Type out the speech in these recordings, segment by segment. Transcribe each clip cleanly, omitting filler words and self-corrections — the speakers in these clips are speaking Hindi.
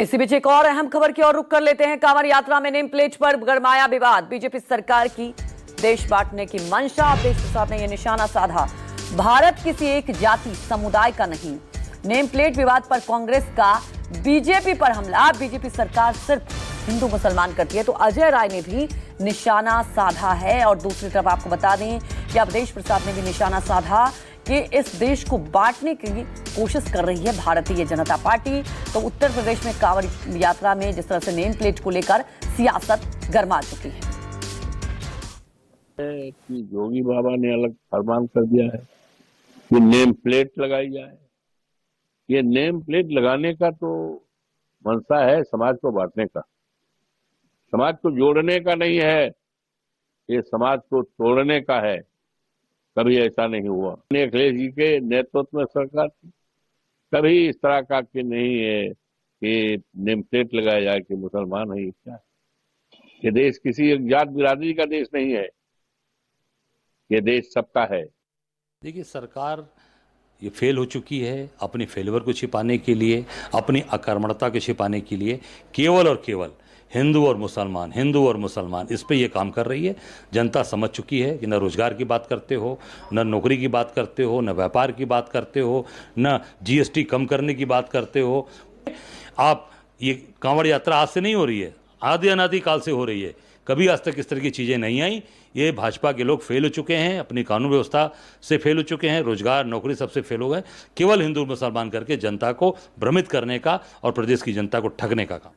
इसी बीच एक और अहम खबर की ओर रुख कर लेते हैं। कांवड़ यात्रा में नेम प्लेट पर गरमाया विवाद। बीजेपी सरकार की देश बांटने की मंशा। अवधेश प्रसाद ने यह निशाना साधा। भारत किसी एक जाति समुदाय का नहीं। नेम प्लेट विवाद पर कांग्रेस का बीजेपी पर हमला। बीजेपी सरकार सिर्फ हिंदू मुसलमान करती है, तो अजय राय ने भी निशाना साधा है। और दूसरी तरफ आपको बता दें कि अवधेश प्रसाद ने भी निशाना साधा कि इस देश को बांटने की कोशिश कर रही है भारतीय जनता पार्टी। तो उत्तर प्रदेश में कांवड़ यात्रा में जिस तरह से नेम प्लेट को लेकर सियासत गरमा चुकी है कि योगी बाबा ने अलग फरमान कर दिया है कि नेम प्लेट लगाई जाए। ये नेम प्लेट लगाने का तो मंशा है समाज को बांटने का, समाज को जोड़ने का नहीं है। ये समाज को तोड़ने का है। कभी ऐसा नहीं हुआ। अखिलेश जी के नेतृत्व में सरकार थी, कभी इस तरह का कि नहीं है कि नेम प्लेट लगाया जाए कि मुसलमान है। क्या ये देश किसी एक जात बिरादरी का देश नहीं है, ये देश सबका है। देखिए, सरकार ये फेल हो चुकी है। अपनी फेलियर को छिपाने के लिए, अपनी अकर्मणता को छिपाने के लिए केवल और केवल हिंदू और मुसलमान इस पे ये काम कर रही है। जनता समझ चुकी है कि न रोजगार की बात करते हो, न नौकरी की बात करते हो, न व्यापार की बात करते हो, न जीएसटी कम करने की बात करते हो। आप ये कांवड़ यात्रा आज से नहीं हो रही है, आदि अनादि काल से हो रही है। कभी आज तक इस तरह की चीज़ें नहीं आई। ये भाजपा के लोग फेल हो चुके हैं, अपनी कानून व्यवस्था से फेल हो चुके हैं, रोजगार नौकरी सबसे फेल हो गए। केवल हिंदू मुसलमान करके जनता को भ्रमित करने का और प्रदेश की जनता को ठगने का काम।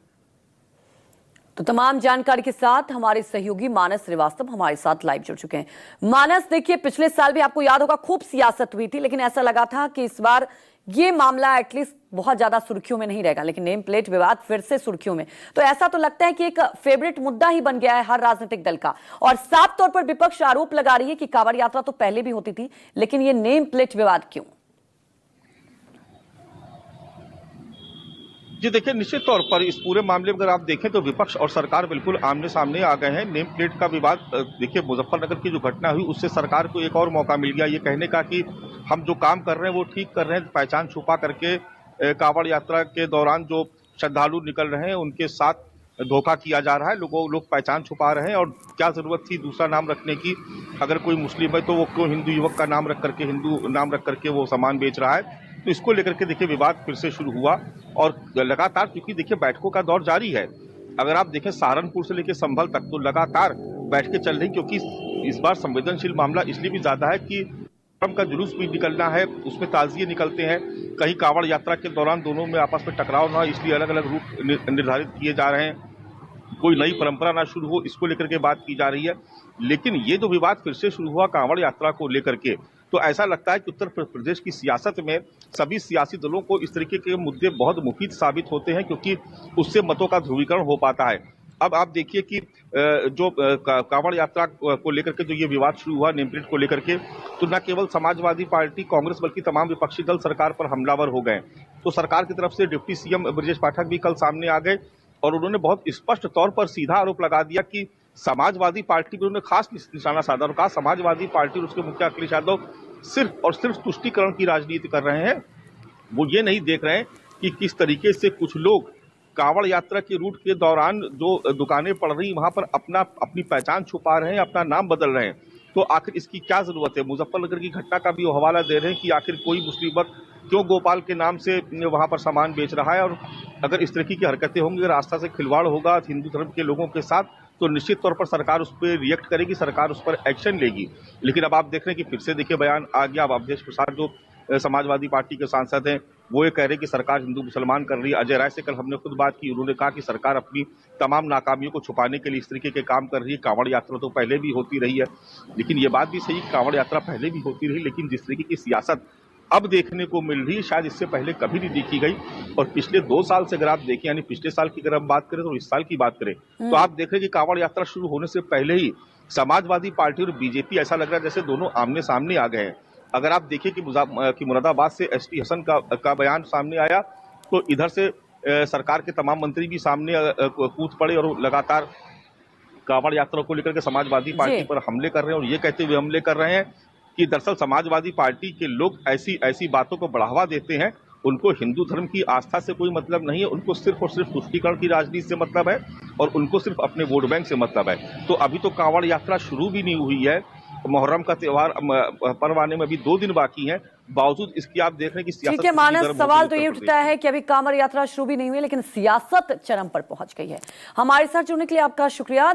तो तमाम जानकारी के साथ हमारे सहयोगी मानस श्रीवास्तव हमारे साथ लाइव जुड़ चुके हैं। मानस, देखिए, पिछले साल भी आपको याद होगा खूब सियासत हुई थी, लेकिन ऐसा लगा था कि इस बार ये मामला एटलीस्ट बहुत ज्यादा सुर्खियों में नहीं रहेगा, लेकिन नेम प्लेट विवाद फिर से सुर्खियों में। तो ऐसा तो लगता है कि एक फेवरेट मुद्दा ही बन गया है हर राजनीतिक दल का। और साफ तौर पर विपक्ष आरोप लगा रही है कि कांवड़ यात्रा तो पहले भी होती थी, लेकिन ये नेम प्लेट विवाद क्यों? जी देखिए, निश्चित तौर पर इस पूरे मामले में अगर आप देखें तो विपक्ष और सरकार बिल्कुल आमने सामने आ गए हैं। नेम प्लेट का विवाद, देखिए, मुजफ्फरनगर की जो घटना हुई उससे सरकार को एक और मौका मिल गया ये कहने का कि हम जो काम कर रहे हैं वो ठीक कर रहे हैं। पहचान छुपा करके कांवड़ यात्रा के दौरान जो श्रद्धालु निकल रहे हैं उनके साथ धोखा किया जा रहा है। लोग पहचान छुपा रहे हैं। और क्या जरूरत थी दूसरा नाम रखने की? अगर कोई मुस्लिम है तो वो क्यों हिंदू युवक का नाम रख करके, हिंदू नाम रख करके वो सामान बेच रहा है? तो इसको लेकर के देखिए विवाद फिर से शुरू हुआ और लगातार, क्योंकि देखिए बैठकों का दौर जारी है। अगर आप देखें सहारनपुर से लेकर संभल तक तो लगातार बैठकें चल रही, क्योंकि इस बार संवेदनशील मामला इसलिए भी ज्यादा है कि धर्म का जुलूस भी निकलना है, उसमें ताजिए निकलते हैं। कहीं कांवड़ यात्रा के दौरान दोनों में आपस में टकराव ना हो, इसलिए अलग अलग रूट निर्धारित किए जा रहे हैं। कोई नई परंपरा ना शुरू हो, इसको लेकर के बात की जा रही है। लेकिन ये जो विवाद फिर से शुरू हुआ कांवड़ यात्रा को लेकर के, तो ऐसा लगता है कि उत्तर प्रदेश की सियासत में सभी सियासी दलों को इस तरीके के मुद्दे बहुत मुफीद साबित होते हैं, क्योंकि उससे मतों का ध्रुवीकरण हो पाता है। अब आप देखिए कि जो कांवड़ यात्रा को लेकर के जो ये विवाद शुरू हुआ नेम प्लेट को लेकर के, तो न केवल समाजवादी पार्टी, कांग्रेस, बल्कि तमाम विपक्षी दल सरकार पर हमलावर हो गए। तो सरकार की तरफ से डिप्टी सीएम ब्रजेश पाठक भी कल सामने आ गए और उन्होंने बहुत स्पष्ट तौर पर सीधा आरोप लगा दिया कि समाजवादी पार्टी पर उन्होंने खास निशाना साधा और कहा समाजवादी पार्टी और उसके मुखिया अखिलेश यादव सिर्फ और सिर्फ तुष्टीकरण की राजनीति कर रहे हैं। वो ये नहीं देख रहे हैं कि किस तरीके से कुछ लोग कांवड़ यात्रा के रूट के दौरान जो दुकानें पड़ रही वहां पर अपनी पहचान छुपा रहे हैं, अपना नाम बदल रहे हैं। तो आखिर इसकी क्या जरूरत है? मुजफ्फरनगर की घटना का भी वो हवाला दे रहे हैं कि आखिर कोई मुस्लिम क्यों गोपाल के नाम से वहां पर सामान बेच रहा है, और अगर इस तरीके की हरकतें होंगी, अगर आस्था से खिलवाड़ होगा हिंदू धर्म के लोगों के साथ, तो निश्चित तौर पर सरकार उस पर रिएक्ट करेगी, सरकार उस पर एक्शन लेगी। लेकिन अब आप देख रहे हैं कि फिर से देखिए बयान आ गया। अब अवधेश प्रसाद जो समाजवादी पार्टी के सांसद हैं वो ये कह रहे हैं कि सरकार हिंदू मुसलमान कर रही है। अजय राय से कल हमने खुद बात की, उन्होंने कहा कि सरकार अपनी तमाम नाकामियों को छुपाने के लिए इस तरीके के काम कर रही है। कांवड़ यात्रा तो पहले भी होती रही है, लेकिन ये बात भी सही कि कांवड़ यात्रा पहले भी होती रही, लेकिन जिस तरीके की सियासत अब देखने को मिल रही है शायद इससे पहले कभी नहीं देखी गई। और पिछले 2 साल से अगर आप देखें, यानी पिछले साल की अगर हम बात करें तो इस साल की बात करें, तो आप देख रहे हैं कि कांवड़ यात्रा शुरू होने से पहले ही समाजवादी पार्टी और बीजेपी ऐसा लग रहा है जैसे दोनों आमने सामने आ गए हैं। अगर आप देखिए कि मुरादाबाद से एसटी हसन का बयान सामने आया, तो इधर से सरकार के तमाम मंत्री भी सामने कूद पड़े और लगातार कांवड़ यात्रा को लेकर के समाजवादी पार्टी पर हमले कर रहे हैं। और ये कहते हुए हमले कर रहे हैं कि दरअसल समाजवादी पार्टी के लोग ऐसी बातों को बढ़ावा देते हैं, उनको हिंदू धर्म की आस्था से कोई मतलब नहीं है, उनको सिर्फ और सिर्फ तुष्टीकरण की राजनीति से मतलब है और उनको सिर्फ अपने वोट बैंक से मतलब है। तो अभी तो कांवड़ यात्रा शुरू भी नहीं हुई है, मुहर्रम का त्योहार पर्व आने में अभी 2 दिन बाकी हैं, बावजूद इसकी आप देख रहे हैं कि सियासत ठीक है कितनी मानस, गर्म हो सवाल गई तो है ये उत्तर उठता है कि अभी कांवड़ यात्रा शुरू भी नहीं हुई लेकिन सियासत चरम पर पहुंच गई है। हमारे साथ जुड़ने के लिए आपका शुक्रिया।